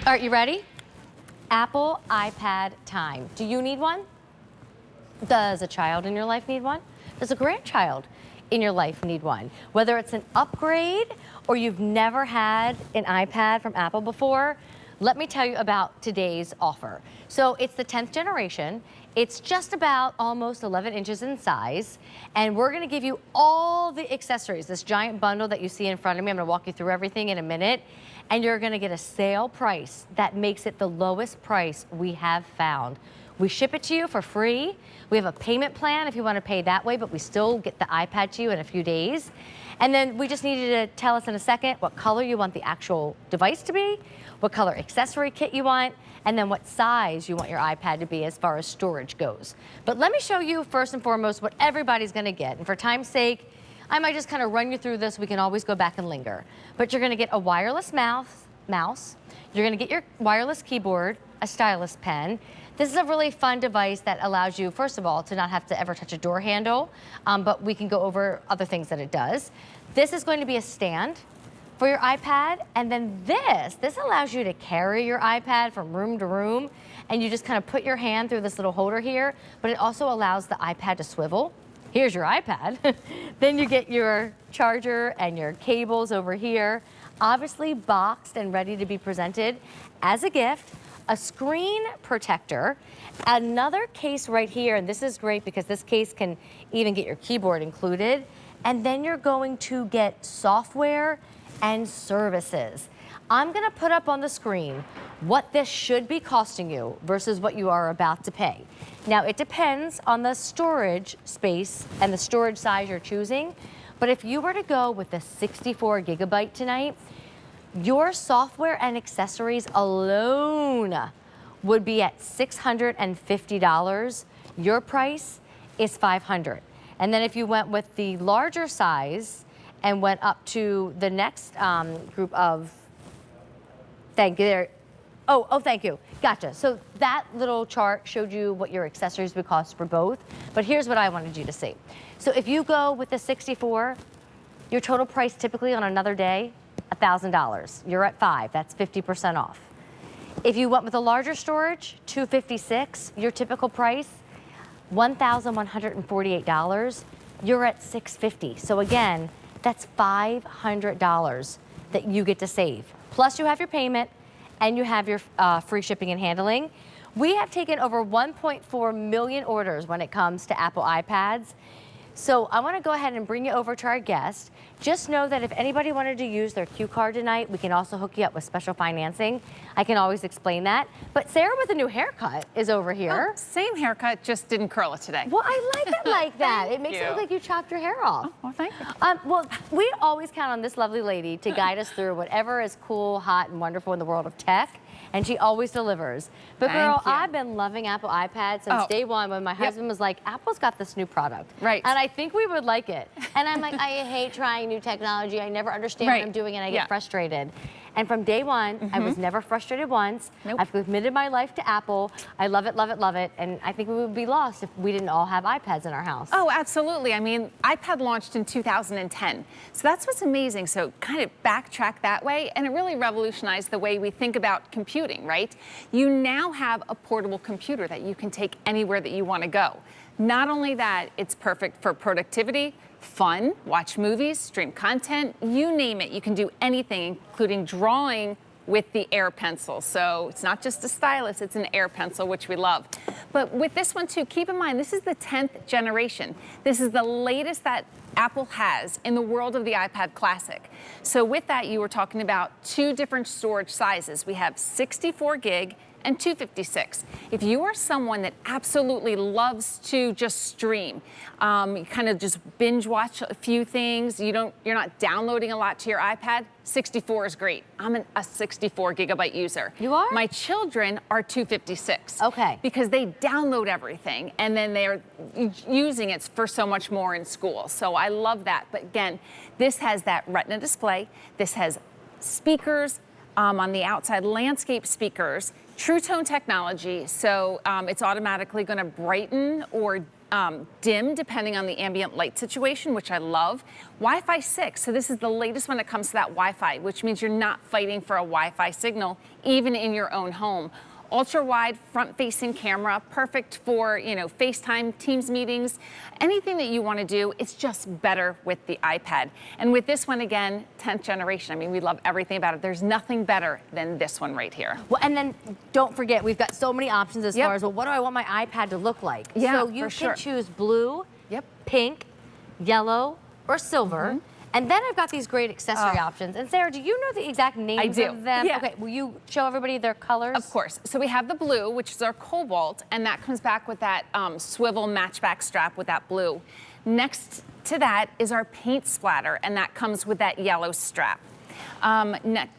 All right, you ready? Apple iPad time. Do you need one? Does a child in your life need one? Does a grandchild in your life need one? Whether it's an upgrade or you've never had an iPad from Apple before, let me tell you about today's offer. So it's the 10th generation. It's just about almost 11 inches in size, and we're gonna give you all the accessories, this giant bundle that you see in front of me. I'm gonna walk you through everything in a minute, and you're gonna get a sale price that makes it the lowest price we have found. We ship it to you for free. We have a payment plan if you want to pay that way, but we still get the iPad to you in a few days. And then we just need you to tell us in a second what color you want the actual device to be, what color accessory kit you want, and then what size you want your iPad to be as far as storage goes. But let me show you first and foremost what everybody's going to get. And for time's sake, I might just kind of run you through this. We can always go back and linger. But you're going to get a wireless mouse. You're going to get your wireless keyboard, a stylus pen. This is a really fun device that allows you, first of all, to not have to ever touch a door handle, but we can go over other things that it does. This is going to be a stand for your iPad, and then this allows you to carry your iPad from room to room, and you just kind of put your hand through this little holder here, but it also allows the iPad to swivel. Here's your iPad. Then you get your charger and your cables over here, obviously boxed and ready to be presented as a gift. A screen protector, another case right here, and this is great because this case can even get your keyboard included, and then you're going to get software and services. I'm gonna put up on the screen what this should be costing you versus what you are about to pay. Now, it depends on the storage space and the storage size you're choosing, but if you were to go with the 64 gigabyte tonight, your software and accessories alone would be at $650. Your price is $500. And then if you went with the larger size and went up to the next group of, thank you there. Oh, thank you. Gotcha. So that little chart showed you what your accessories would cost for both. But here's what I wanted you to see. So if you go with the 64, your total price typically on another day, $1,000. You're at $500. That's 50% off. If you went with a larger storage, $256, your typical price, $1,148. You're at $650. So again, that's $500 that you get to save. Plus you have your payment and you have your free shipping and handling. We have taken over 1.4 million orders when it comes to Apple iPads. So I want to go ahead and bring you over to our guest. Just know that if anybody wanted to use their Q card tonight, we can also hook you up with special financing. I can always explain that. But Sarah with a new haircut is over here. Oh, same haircut, just didn't curl it today. Well, I like it like that. It makes it look like you chopped your hair off. Oh, well, thank you. Well, we always count on this lovely lady to guide us through whatever is cool, hot, and wonderful in the world of tech. And she always delivers. But girl, I've been loving Apple iPad since day one when my husband was like, Apple's got this new product. Right. And I think we would like it. And I'm like, I hate trying new technology. I never understand what I'm doing and I get frustrated. And from day one, I was never frustrated once. I've committed my life to Apple. I love it, love it, love it. And I think we would be lost if we didn't all have iPads in our house. Oh, absolutely. I mean, iPad launched in 2010. So that's what's amazing. So kind of backtrack that way. And it really revolutionized the way we think about computing, right? You now have a portable computer that you can take anywhere that you want to go. Not only that, it's perfect for productivity, fun, watch movies, stream content, you name it. You can do anything, including drawing with the Air Pencil. So it's not just a stylus, it's an Air Pencil, which we love. But with this one too, keep in mind, this is the 10th generation. This is the latest that Apple has in the world of the iPad Classic. So with that, you were talking about two different storage sizes. We have 64 gig and 256. If you are someone that absolutely loves to just stream, kind of just binge watch a few things, you're not downloading a lot to your iPad, 64 is great. I'm a 64 gigabyte user. You are? My children are 256. Okay. Because they download everything and then they're using it for so much more in school. So I love that. But again, this has that Retina display. This has speakers, on the outside, landscape speakers, True Tone technology, so it's automatically going to brighten or dim depending on the ambient light situation, which I love. Wi-Fi 6, so this is the latest when it comes to that Wi-Fi, which means you're not fighting for a Wi-Fi signal, even in your own home. Ultra wide front-facing camera, perfect for, you know, FaceTime, Teams meetings, anything that you want to do. It's just better with the iPad. And with this one, again, 10th generation. I mean, we love everything about it. There's nothing better than this one right here. Well, and then don't forget, we've got so many options as Yep. far as, well, what do I want my iPad to look like? Yeah, so you for can sure. choose blue, Yep. pink, yellow, or silver. And then I've got these great accessory options. And Sarah, do you know the exact names do. of them? Yeah. Okay, will you show everybody their colors? Of course. So we have the blue, which is our cobalt, and that comes back with that swivel matchback strap with that blue. Next to that is our paint splatter, and that comes with that yellow strap.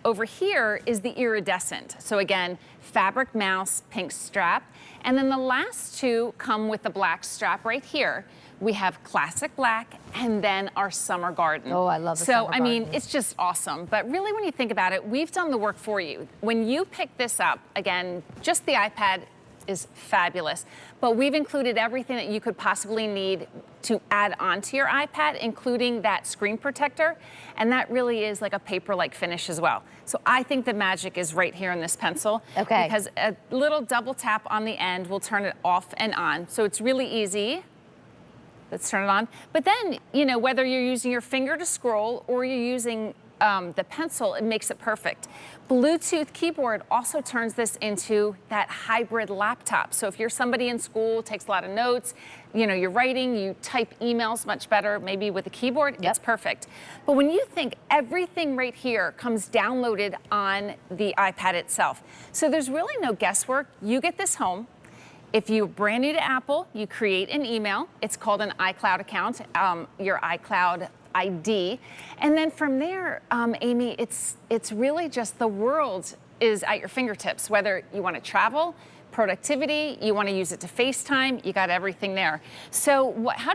Over here is the iridescent. So again, fabric mouse, pink strap. And then the last two come with the black strap right here. We have classic black and then our summer garden. Oh, I love the So, summer I mean, garden. it's just awesome. But really, when you think about it, we've done the work for you. When you pick this up, again, just the iPad is fabulous. But we've included everything that you could possibly need to add onto your iPad, including that screen protector. And that really is like a paper-like finish as well. So I think the magic is right here in this pencil. Okay. Because a little double tap on the end will turn it off and on. So it's really easy. Let's turn it on. But then, you know, whether you're using your finger to scroll or you're using the pencil, it makes it perfect. Bluetooth keyboard also turns this into that hybrid laptop. So if you're somebody in school, takes a lot of notes, you know, you're writing, you type emails much better, maybe with a keyboard, it's perfect. But when you think everything right here comes downloaded on the iPad itself. So there's really no guesswork. You get this home. If you're brand new to Apple, you create an email. It's called an iCloud account, your iCloud ID. And then from there, Amy, it's really just the world is at your fingertips, whether you want to travel, productivity, you want to use it to FaceTime, you got everything there. So how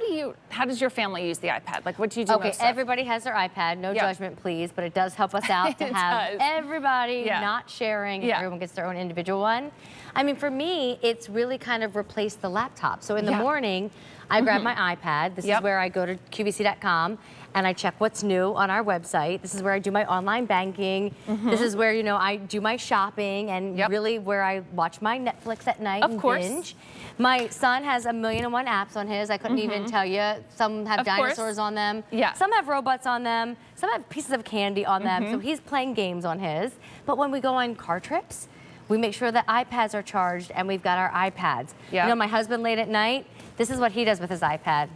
does your family use the iPad? Like, what do you do Okay, most of? everybody has their iPad. No judgment, please, but it does help us out to It have does. everybody Yeah. not sharing. Yeah. Everyone gets their own individual one. I mean, for me, it's really kind of replaced the laptop. So in the morning, I grab my iPad. This is where I go to QVC.com and I check what's new on our website. This is where I do my online banking. This is where, you know, I do my shopping and really where I watch my Netflix at night and binge. My son has 1,000,001 apps on his. I couldn't even tell you. Some have dinosaurs on them. Some have robots on them. Some have pieces of candy on them. So he's playing games on his. But when we go on car trips, we make sure that iPads are charged and we've got our iPads. You know, my husband late at night, this is what he does with his iPad.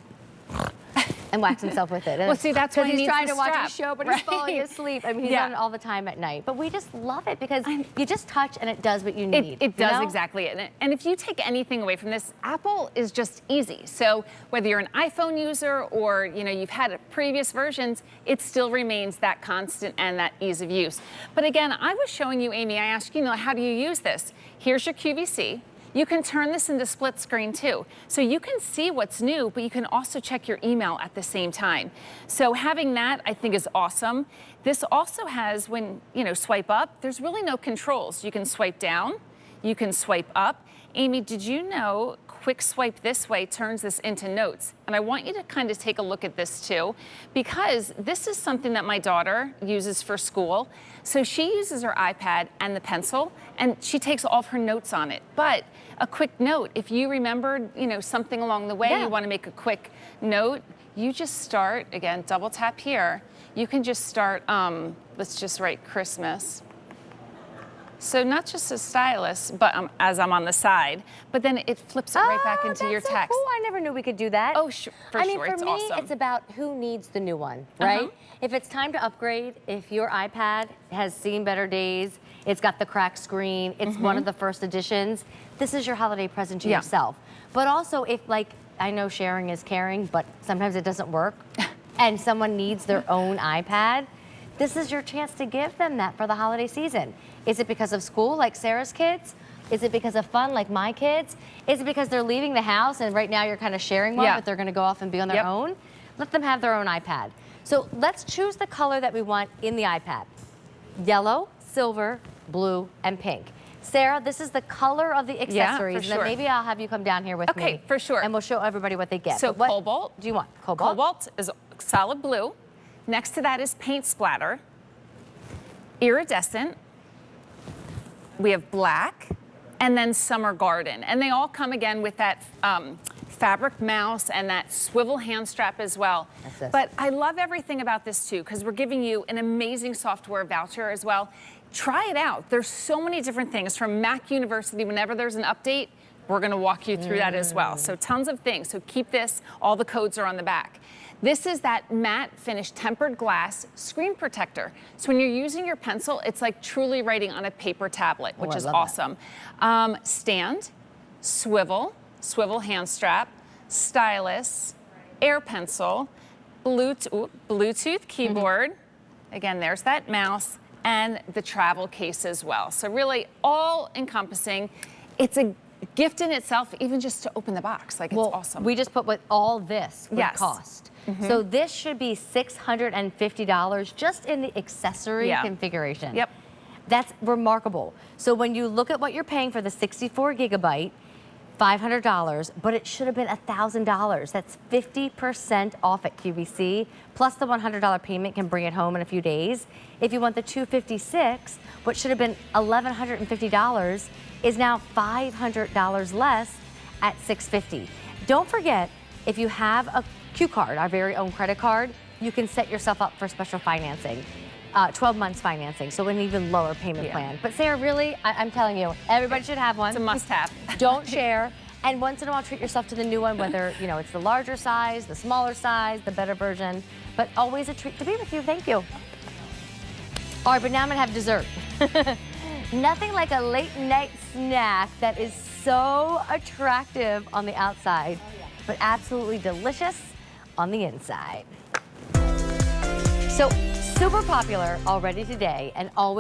And whacks himself with it. Well, see, that's why he's trying the to watch strap. a show, but he's falling asleep. I mean, he's on it all the time at night. But we just love it because you just touch and it does what you need. It does, you know? exactly. And if you take anything away from this, Apple is just easy. So whether you're an iPhone user or, you know, you've had previous versions, it still remains that constant and that ease of use. But again, I was showing you, Amy, I asked you, how do you use this? Here's your QVC. You can turn this into split screen too. So you can see what's new, but you can also check your email at the same time. So having that, I think, is awesome. This also has, when, you know, swipe up, there's really no controls. You can swipe down, you can swipe up. Amy, did you know quick swipe this way turns this into notes? And I want you to kind of take a look at this too, because this is something that my daughter uses for school. So she uses her iPad and the pencil, and she takes all of her notes on it. But a quick note, if you remembered, you know, something along the way, you want to make a quick note, you just start, again, double tap here. You can just start, let's just write Christmas. So not just a stylus, but as I'm on the side, but then it flips it right back into your so text. Cool. I never knew we could do that. Oh, I mean, for it's me, awesome. it's about who needs the new one, right? If it's time to upgrade, if your iPad has seen better days, it's got the cracked screen, it's one of the first editions, this is your holiday present to yourself. But also, if, like, I know sharing is caring, but sometimes it doesn't work, and someone needs their own iPad, this is your chance to give them that for the holiday season. Is it because of school, like Sarah's kids? Is it because of fun, like my kids? Is it because they're leaving the house and right now you're kind of sharing one, but they're gonna go off and be on their own? Let them have their own iPad. So let's choose the color that we want in the iPad. Yellow, silver, blue, and pink. Sarah, this is the color of the Yeah, for accessories. And sure. then maybe I'll have you come down here with me. Okay, for sure. And we'll show everybody what they get. So But what cobalt. do you want? Cobalt? Cobalt is solid blue. Next to that is paint splatter. Iridescent. We have black. And then summer garden. And they all come again with that fabric mouse and that swivel hand strap as well. That's it. But I love everything about this too, because we're giving you an amazing software voucher as well. Try it out. There's so many different things from Mac University. Whenever there's an update, we're going to walk you through that as well. So tons of things. So keep this. All the codes are on the back. This is that matte finish tempered glass screen protector. So when you're using your pencil, it's like truly writing on a paper tablet, which I is love awesome. Stand, swivel hand strap, stylus, air pencil, Bluetooth keyboard. Again, there's that mouse and the travel case as well. So really all encompassing. It's a gift in itself, even just to open the box. Like, it's awesome. We just put what all this would Yes. cost. So this should be $650 just in the accessory configuration. Yep. That's remarkable. So when you look at what you're paying for the 64 gigabyte, $500, but it should have been $1,000. That's 50% off at QVC, plus the $100 payment can bring it home in a few days. If you want the 256, what should have been $1,150 is now $500 less at $650. Don't forget, if you have a Q card, our very own credit card, you can set yourself up for special financing. 12 months financing, so an even lower payment plan. But Sarah, really, I'm telling you, everybody should have one. It's a must-have. Don't share. And once in a while, treat yourself to the new one, whether it's the larger size, the smaller size, the better version. But always a treat to be with you. Thank you. All right, but now I'm gonna have dessert. Nothing like a late night snack that is so attractive on the outside, but absolutely delicious on the inside. So super popular already today and always